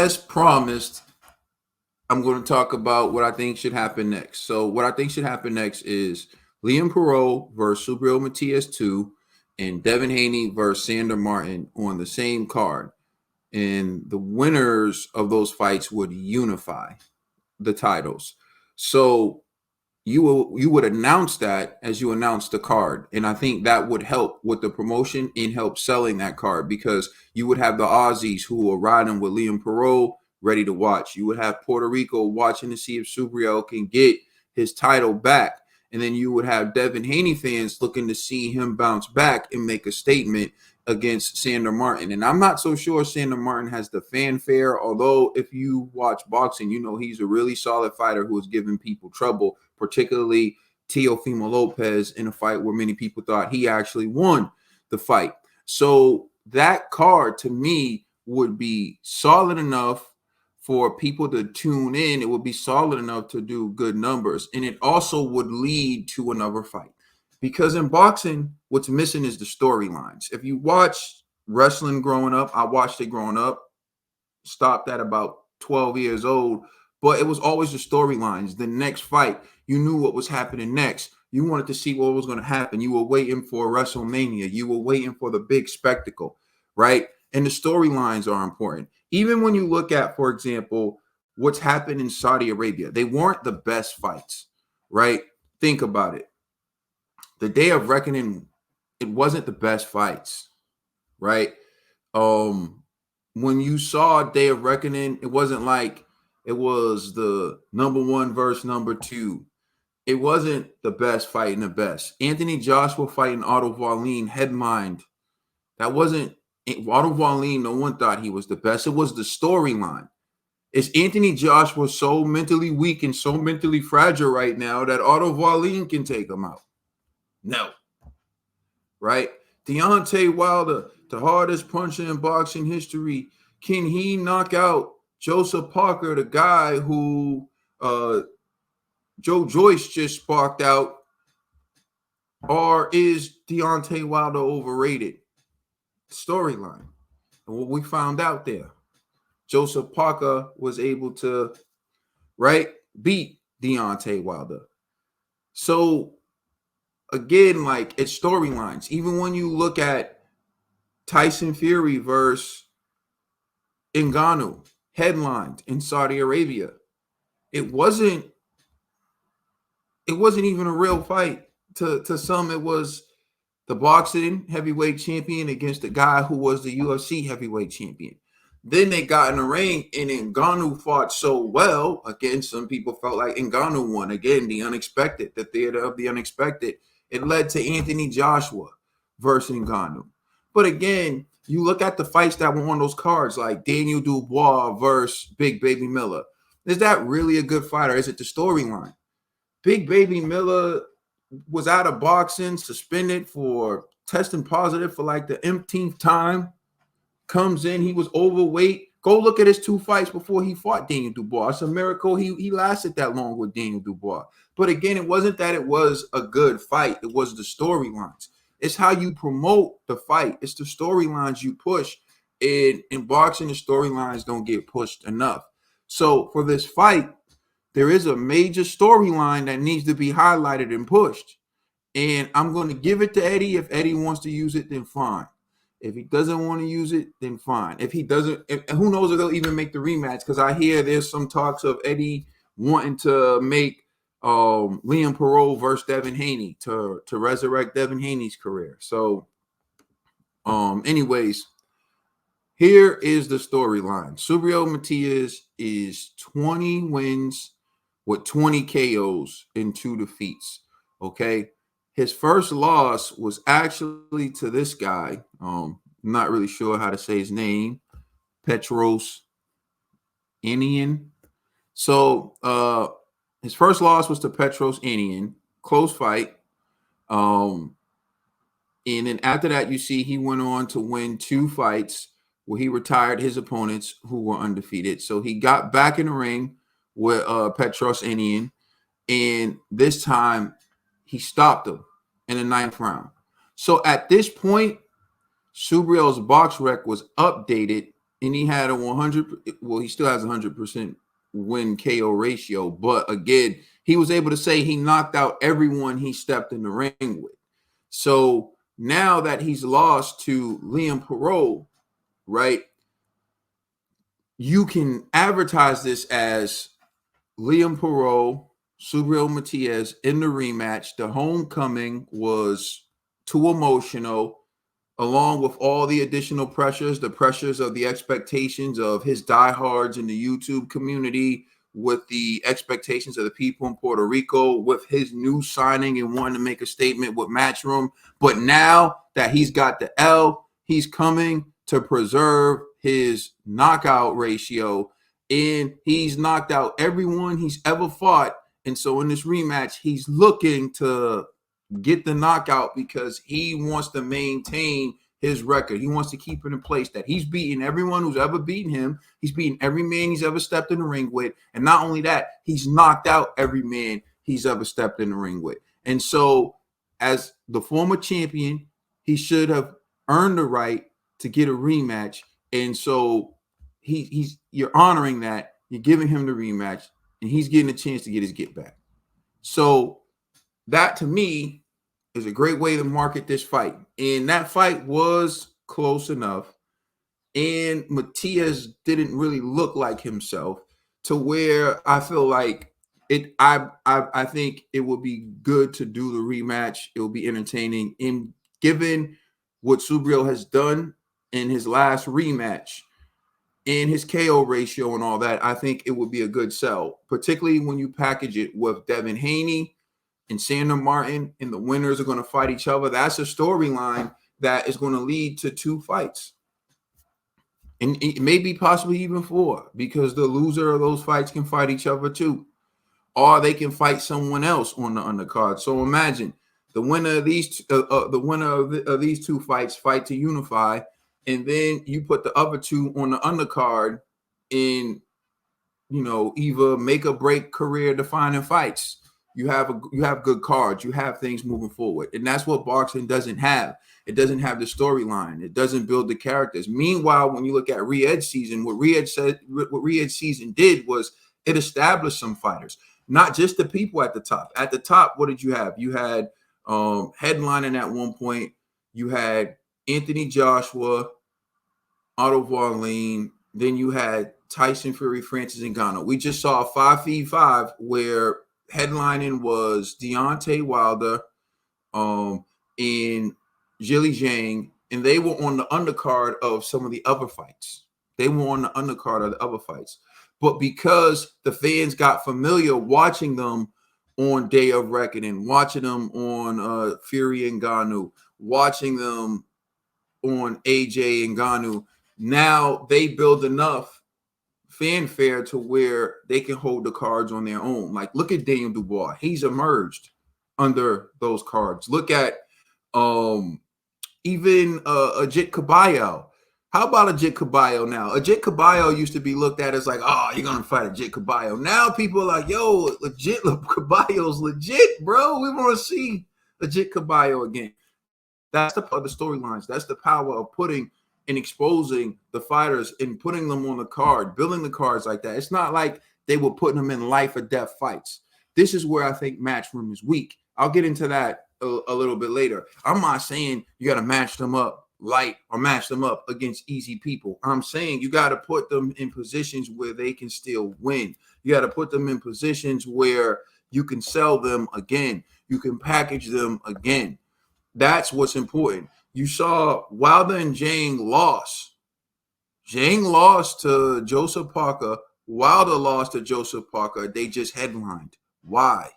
as promised, I'm going to talk about what I think should happen next. So, what I think should happen next is Liam Paro versus Subriel Matias 2 and Devin Haney versus Sandor Martin on the same card. And the winners of those fights would unify the titles. So, you would announce that as you announce the card, and I think that would help with the promotion and help selling that card, because you would have the Aussies who are riding with Liam Paro ready to watch. You would have Puerto Rico watching to see if Subriel can get his title back, and then you would have Devin Haney fans looking to see him bounce back and make a statement against Sandor Martin. And I'm not so sure Sandor Martin has the fanfare, although if you watch boxing, you know he's a really solid fighter who has given people trouble, particularly Teofimo Lopez, in a fight where many people thought he actually won the fight. So that card to me would be solid enough for people to tune in. It would be solid enough to do good numbers. And it also would lead to another fight. Because in boxing, what's missing is the storylines. If you watch wrestling growing up, I watched it growing up, stopped at about 12 years old, but it was always the storylines. The next fight, you knew what was happening next. You wanted to see what was going to happen. You were waiting for WrestleMania. You were waiting for the big spectacle, right? And the storylines are important. Even when you look at, for example, what's happened in Saudi Arabia, they weren't the best fights, right? Think about it. The Day of Reckoning, it wasn't the best fights, right? When you saw Day of Reckoning, it wasn't like it was the number one versus number two. It wasn't the best fighting the best. Anthony Joshua fighting Otto Wallin headlined. That wasn't Otto Wallin. No one thought he was the best. It was the storyline. Is Anthony Joshua so mentally weak and so mentally fragile right now that Otto Wallin can take him out? No. Right? Deontay Wilder, the hardest puncher in boxing history. Can he knock out Joseph Parker, the guy who Joe Joyce just sparked out? Or is Deontay Wilder overrated? Storyline. And what we found out there, Joseph Parker was able to, right, beat Deontay Wilder. So, again, like, it's storylines. Even when you look at Tyson Fury versus Ngannou, headlined in Saudi Arabia, it wasn't even a real fight. To some, it was the boxing heavyweight champion against the guy who was the UFC heavyweight champion. Then they got in the ring, and Ngannou fought so well. Again, some people felt like Ngannou won. Again, the unexpected, the theater of the unexpected. It led to Anthony Joshua versus Ngannou. But again, you look at the fights that were on those cards, like Daniel Dubois versus Big Baby Miller. Is that really a good fight, or is it the storyline? Big Baby Miller was out of boxing, suspended for testing positive for like the umpteenth time. Comes in, he was overweight. Go look at his two fights before he fought Daniel Dubois. It's a miracle he lasted that long with Daniel Dubois. But again, it wasn't that it was a good fight. It was the storylines. It's how you promote the fight. It's the storylines you push. And in boxing, the storylines don't get pushed enough. So for this fight, there is a major storyline that needs to be highlighted and pushed. And I'm going to give it to Eddie. If Eddie wants to use it, then fine. If he doesn't want to use it, then fine. If he doesn't, who knows if they'll even make the rematch? Because I hear there's some talks of Eddie wanting to make Liam Paro versus Devin Haney to resurrect Devin Haney's career. So, anyways, here is the storyline. Subriel Matias is 20 wins with 20 KOs and 2 defeats. Okay. His first loss was actually to this guy. Not really sure how to say his name. Petros Anian. So his first loss was to Petros Anian. Close fight. And then after that, you see he went on to win 2 fights where he retired his opponents who were undefeated. So he got back in the ring with Petros Anian. And this time, he stopped him in the 9th round. So at this point, Subriel's box rec was updated and he had a 100. Well, he still has 100% win KO ratio, but again, he was able to say he knocked out everyone he stepped in the ring with. So now that he's lost to Liam Paro, right? You can advertise this as Liam Paro, Subriel Matias in the rematch. The homecoming was too emotional, along with all the additional pressures, the pressures of the expectations of his diehards in the YouTube community, with the expectations of the people in Puerto Rico, with his new signing and wanting to make a statement with Matchroom. But now that he's got the L, he's coming to preserve his knockout ratio, and he's knocked out everyone he's ever fought. And so in this rematch, he's looking to get the knockout because he wants to maintain his record. He wants to keep it in place that he's beaten everyone who's ever beaten him. He's beaten every man he's ever stepped in the ring with. And not only that, he's knocked out every man he's ever stepped in the ring with. And so as the former champion, he should have earned the right to get a rematch. And so you're honoring that. You're giving him the rematch, and he's getting a chance to get his get back. So that, to me, is a great way to market this fight. And that fight was close enough. And Matias didn't really look like himself, to where I feel like I think it would be good to do the rematch. It will be entertaining. And given what Subriel has done in his last rematch and his KO ratio and all that, I think it would be a good sell, particularly when you package it with Devin Haney and Sandor Martin, and the winners are going to fight each other. That's a storyline that is going to lead to 2 fights. And it may be possibly even 4, because the loser of those fights can fight each other too. Or they can fight someone else on the undercard. So imagine the winner of these of these 2 fights fight to Unify, and then you put the other 2 on the undercard in, either make or break career defining fights. You have good cards. You have things moving forward, and that's what boxing doesn't have. It doesn't have the storyline. It doesn't build the characters. Meanwhile, when you look at Riyadh's season, what Riyadh's season did was it established some fighters, not just the people at the top. At the top, what did you have? You had headlining at one point. You had Anthony Joshua, Otto Wallin. Then you had Tyson Fury, Francis Ngannou. We just saw a 5v5 where headlining was Deontay Wilder and Zhili Zhang, and they were on the undercard of some of the other fights. But because the fans got familiar watching them on Day of Reckoning, watching them on Fury and Ngannou, watching them on AJ and Ngannou, now they build enough fanfare to where they can hold the cards on their own. Like, look at Daniel Dubois. He's emerged under those cards. Look at even Ajit Caballo. How about Ajit Caballo now? Ajit Caballo used to be looked at as like, oh, you're going to fight Ajit Caballo. Now people are like, yo, Caballo's legit, bro. We want to see Ajit Caballo again. That's the storylines. That's the power of putting and exposing the fighters and putting them on the card, building the cards like that. It's not like they were putting them in life or death fights. This is where I think Matchroom is weak. I'll get into that a little bit later. I'm not saying you got to match them up light or match them up against easy people. I'm saying you got to put them in positions where they can still win. You got to put them in positions where you can sell them again. You can package them again. That's what's important. You saw Wilder and Zhang lost. Zhang lost to Joseph Parker. Wilder lost to Joseph Parker. They just headlined. Why?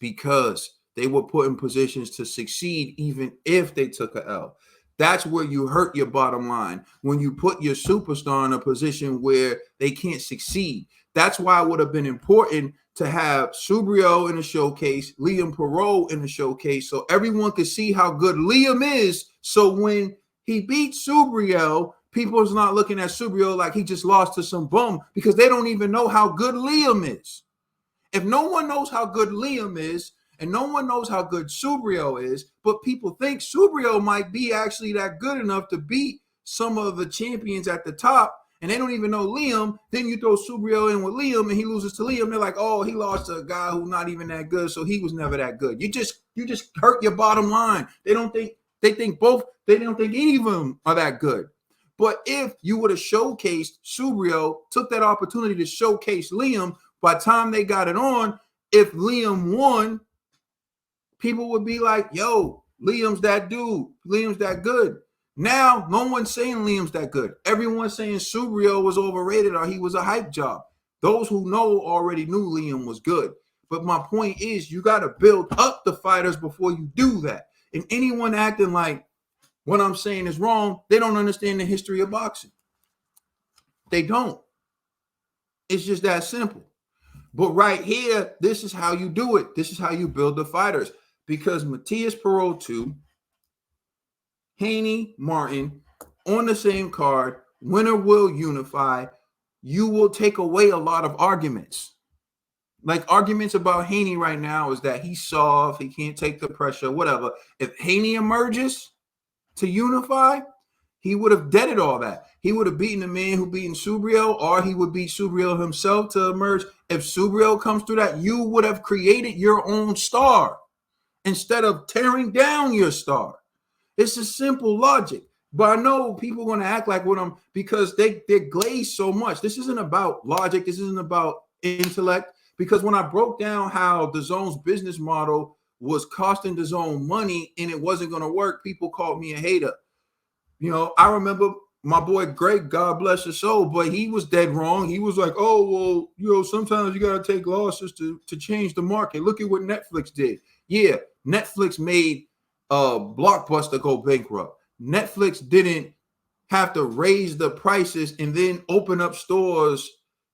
Because they were put in positions to succeed even if they took a L. That's where you hurt your bottom line, when you put your superstar in a position where they can't succeed. That's why it would have been important to have Subriel in the showcase, Liam Paro in the showcase, so everyone could see how good Liam is. So when he beats Subriel, people is not looking at Subriel like he just lost to some bum, because they don't even know how good Liam is. If no one knows how good Liam is, and no one knows how good Subriel is, but people think Subriel might be actually that good enough to beat some of the champions at the top, and they don't even know Liam. Then you throw Subriel in with Liam, and he loses to Liam. They're like, oh, he lost to a guy who's not even that good, so he was never that good. You just hurt your bottom line. They don't think any of them are that good. But if you would have showcased Subriel, took that opportunity to showcase Liam, by the time they got it on, if Liam won, people would be like, yo, Liam's that dude. Liam's that good. Now, no one's saying Liam's that good. Everyone's saying Subriel was overrated or he was a hype job. Those who know already knew Liam was good. But my point is, you got to build up the fighters before you do that. And anyone acting like what I'm saying is wrong, they don't understand the history of boxing. They don't. It's just that simple. But right here, this is how you do it. This is how you build the fighters. Because Matias, Paro 2, Haney, Martin, on the same card, winner will unify. You will take away a lot of arguments. Like arguments about Haney right now is that he's soft, he can't take the pressure, whatever. If Haney emerges to unify, he would have deaded all that. He would have beaten the man who beaten Subriel, or he would beat Subriel himself to emerge. If Subriel comes through that, you would have created your own star instead of tearing down your star. It's a simple logic. But I know people are going to act like what I'm, because they're glazed so much. This isn't about logic. This isn't about intellect. Because when I broke down how DAZN's business model was costing DAZN money and it wasn't going to work, people called me a hater. You know, I remember my boy Greg, God bless his soul, but he was dead wrong. He was like, oh, well, you know, sometimes you got to take losses to change the market. Look at what Netflix did. Yeah, Netflix made Blockbuster go bankrupt. Netflix didn't have to raise the prices and then open up stores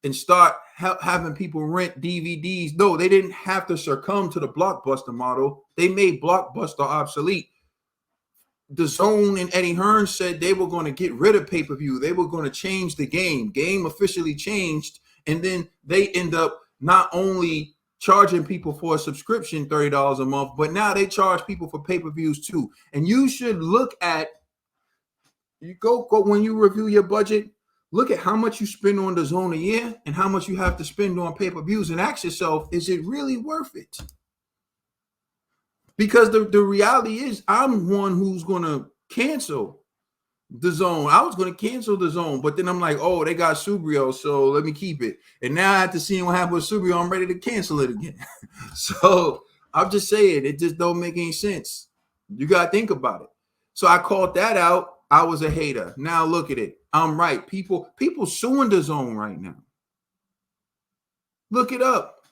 and start having people rent DVDs. No, they didn't have to succumb to the Blockbuster model. They made Blockbuster obsolete. DAZN and Eddie Hearn said they were going to get rid of pay-per-view. They were going to change the game. Game officially changed, and then they end up not only charging people for a subscription $30 a month, but now they charge people for pay-per-views too. And you should look at, you go when you review your budget, look at how much you spend on DAZN a year and how much you have to spend on pay-per-views, and ask yourself, is it really worth it? Because the reality is, I'm one who's going to cancel DAZN. I was going to cancel DAZN, but then I'm like, oh, they got Subriel, so let me keep it. And now after seeing what happened with Subriel, I'm ready to cancel it again. So I'm just saying, it just don't make any sense. You got to think about it. So I called that out. I was a hater. Now look at it. I'm right. People suing DAZN right now. Look it up.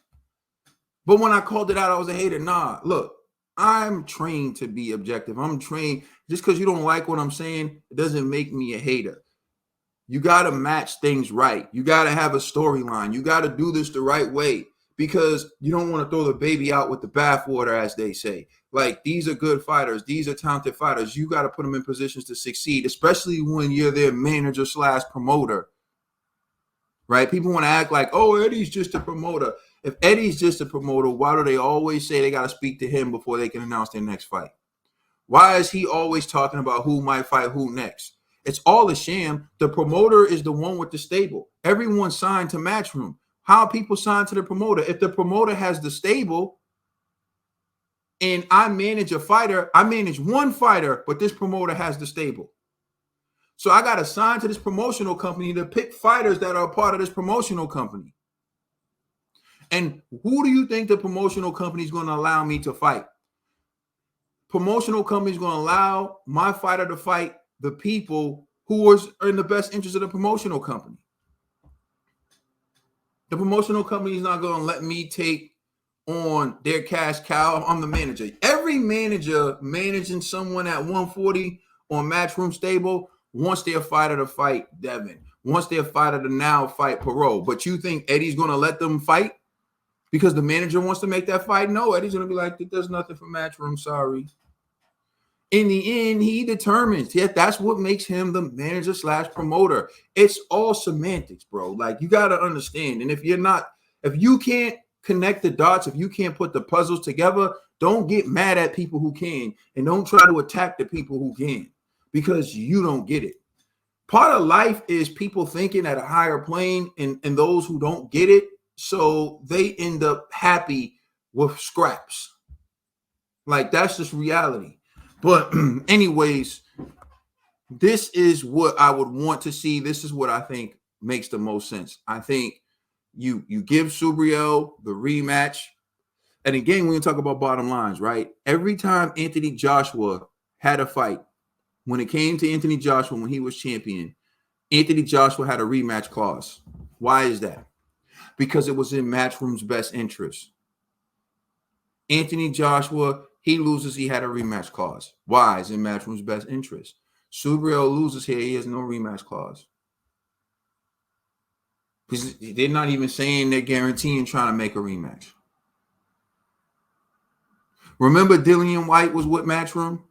But when I called it out, I was a hater. Nah, look. I'm trained to be objective. I'm trained. Just because you don't like what I'm saying, it doesn't make me a hater. You got to match things right. You got to have a storyline. You got to do this the right way, because you don't want to throw the baby out with the bathwater, as they say. Like, these are good fighters. These are talented fighters. You got to put them in positions to succeed, especially when you're their manager / promoter, right? People want to act like, oh, Eddie's just a promoter. If Eddie's just a promoter, why do they always say they got to speak to him before they can announce their next fight? Why is he always talking about who might fight who next? It's all a sham. The promoter is the one with the stable. Everyone signed to Matchroom. How people sign to the promoter? If the promoter has the stable and I manage a fighter, I manage one fighter, but this promoter has the stable. So I got to sign to this promotional company to pick fighters that are a part of this promotional company. And who do you think the promotional company is going to allow me to fight? Promotional company is going to allow my fighter to fight the people who are in the best interest of the promotional company. The promotional company is not going to let me take on their cash cow. I'm the manager. Every manager managing someone at 140 on Matchroom stable wants their fighter to fight Devin, wants their fighter to now fight Paro. But you think Eddie's going to let them fight because the manager wants to make that fight? No, Eddie's going to be like, there's nothing for Matchroom, sorry. In the end, he determines. Yeah, that's what makes him the manager / promoter. It's all semantics, bro. Like, you got to understand. And if you can't connect the dots, if you can't put the puzzles together, don't get mad at people who can. And don't try to attack the people who can, because you don't get it. Part of life is people thinking at a higher plane and those who don't get it. So they end up happy with scraps. Like, that's just reality. But anyways, this is what I would want to see. This is what I think makes the most sense. I think you give Subriel the rematch. And again, when you talk about bottom lines, right? Every time Anthony Joshua had a fight, when it came to Anthony Joshua when he was champion, Anthony Joshua had a rematch clause. Why is that? Because it was in Matchroom's best interest. Anthony Joshua, he loses, he had a rematch clause. Why? It's in Matchroom's best interest. Subriel loses here, he has no rematch clause. Because they're not even saying they're guaranteeing trying to make a rematch. Remember Dillian White was with Matchroom?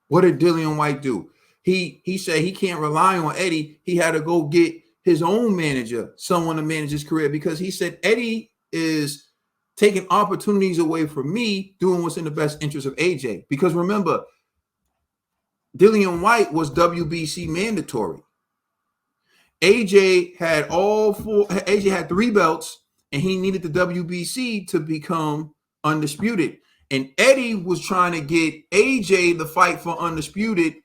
What did Dillian White do? He said he can't rely on Eddie. He had to go get his own manager, someone to manage his career, because he said Eddie is taking opportunities away from me, doing what's in the best interest of AJ. Because remember, Dillian White was WBC mandatory. AJ had AJ had 3 belts, and he needed the WBC to become undisputed. And Eddie was trying to get AJ the fight for undisputed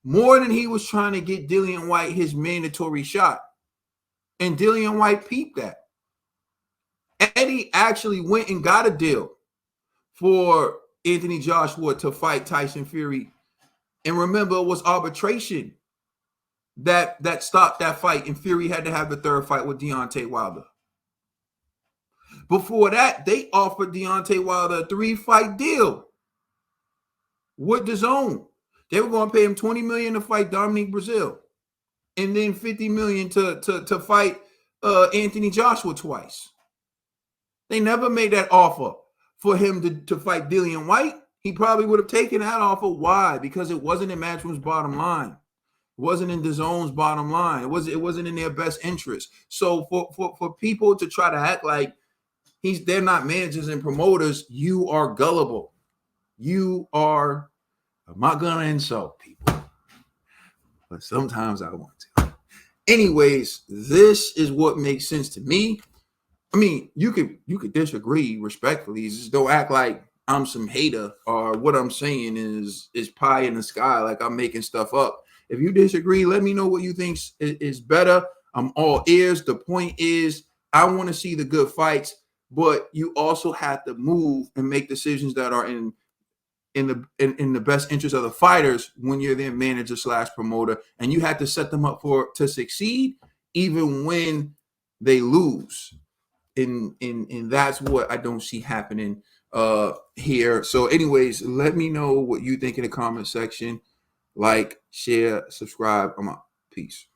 more than he was trying to get Dillian White his mandatory shot. And Dillian White peeped that. Eddie actually went and got a deal for Anthony Joshua to fight Tyson Fury. And remember, it was arbitration that stopped that fight, and Fury had to have the 3rd fight with Deontay Wilder. Before that, they offered Deontay Wilder a 3-fight deal with DAZN. They were going to pay him $20 million to fight Dominique Brazil, and then $50 million to fight Anthony Joshua twice. They never made that offer for him to fight Dillian White. He probably would have taken that offer. Why? Because it wasn't in Matchroom's bottom line. It wasn't in DAZN's bottom line. It wasn't in their best interest. So for people to try to act like they're not managers and promoters, you are gullible. You are. I'm not gonna insult people, but sometimes I want to. Anyways, this is what makes sense to me. I mean, you could disagree respectfully. Just don't act like I'm some hater or what I'm saying is pie in the sky, like I'm making stuff up. If you disagree, let me know what you think is better. I'm all ears. The point is, I want to see the good fights, but you also have to move and make decisions that are in the best interest of the fighters when you're their manager / promoter, and you have to set them up to succeed even when they lose. And that's what I don't see happening here. So anyways, let me know what you think in the comment section. Like, share, subscribe. I'm out. Peace.